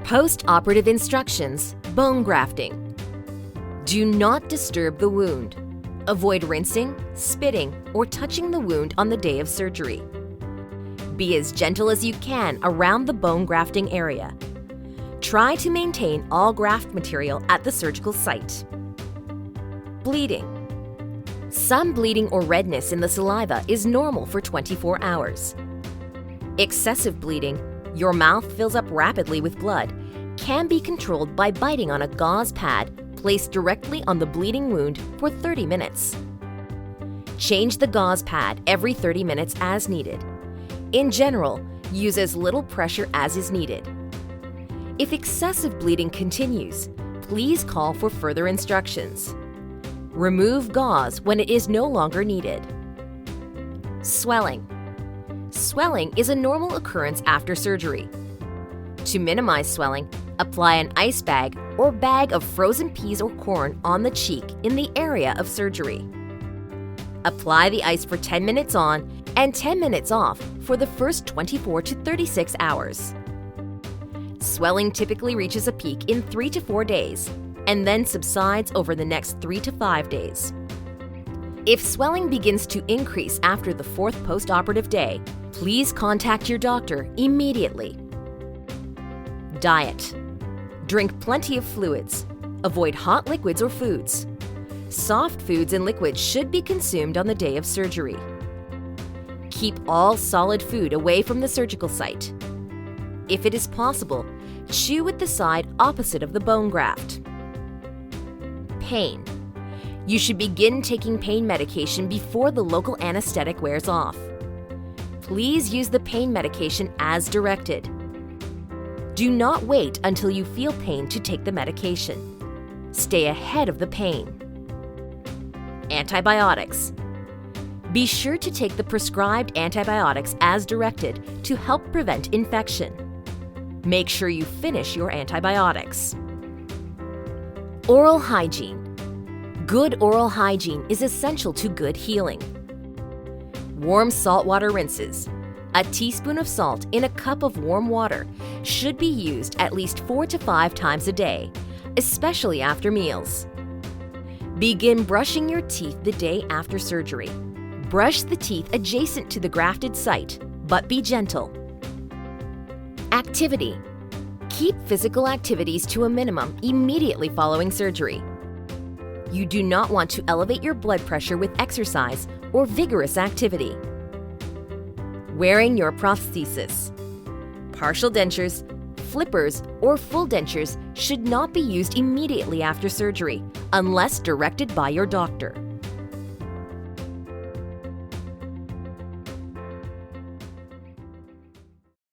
Post-operative instructions, bone grafting. Do not disturb the wound. Avoid rinsing, spitting, or touching the wound on the day of surgery. Be as gentle as you can around the bone grafting area. Try to maintain all graft material at the surgical site. Bleeding. Some bleeding or redness in the saliva is normal for 24 hours. Excessive bleeding, your mouth fills up rapidly with blood, can be controlled by biting on a gauze pad placed directly on the bleeding wound for 30 minutes. Change the gauze pad every 30 minutes as needed. In general, use as little pressure as is needed. If excessive bleeding continues, please call for further instructions. Remove gauze when it is no longer needed. Swelling. Swelling is a normal occurrence after surgery. To minimize swelling, apply an ice bag or bag of frozen peas or corn on the cheek in the area of surgery. Apply the ice for 10 minutes on and 10 minutes off for the first 24 to 36 hours. Swelling typically reaches a peak in 3 to 4 days and then subsides over the next 3 to 5 days. If swelling begins to increase after the 4th post-operative day, please contact your doctor immediately. Diet. Drink plenty of fluids. Avoid hot liquids or foods. Soft foods and liquids should be consumed on the day of surgery. Keep all solid food away from the surgical site. If it is possible, chew with the side opposite of the bone graft. Pain. You should begin taking pain medication before the local anesthetic wears off. Please use the pain medication as directed. Do not wait until you feel pain to take the medication. Stay ahead of the pain. Antibiotics. Be sure to take the prescribed antibiotics as directed to help prevent infection. Make sure you finish your antibiotics. Oral hygiene. Good oral hygiene is essential to good healing. Warm saltwater rinses. A teaspoon of salt in a cup of warm water should be used at least 4 to 5 times a day, especially after meals. Begin brushing your teeth the day after surgery. Brush the teeth adjacent to the grafted site, but be gentle. Activity. Keep physical activities to a minimum immediately following surgery. You do not want to elevate your blood pressure with exercise or vigorous activity. Wearing your prosthesis. Partial dentures, flippers, or full dentures should not be used immediately after surgery unless directed by your doctor.